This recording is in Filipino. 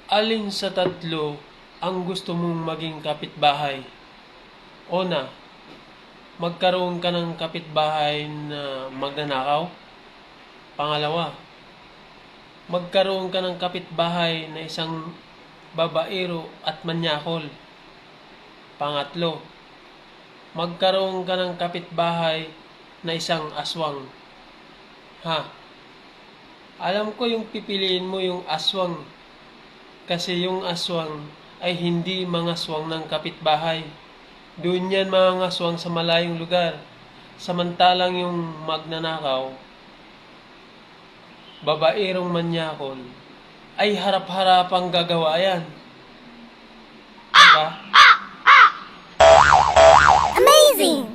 Alin sa tatlo ang gusto mong maging kapitbahay? Una, magkaroon ka ng kapitbahay na magnanakaw. Pangalawa, magkaroon ka ng kapitbahay na isang babaero at manyakol. Pangatlo, magkaroon ka ng kapitbahay na isang aswang. Ha? Alam ko yung pipiliin mo yung aswang. Kasi yung aswang ay hindi mga aswang ng kapitbahay. Doon yan mga aswang sa malayong lugar. Samantalang yung magnanakaw, babaerong manyakol, ay harap-harapang gagawa yan. Diba? Amazing!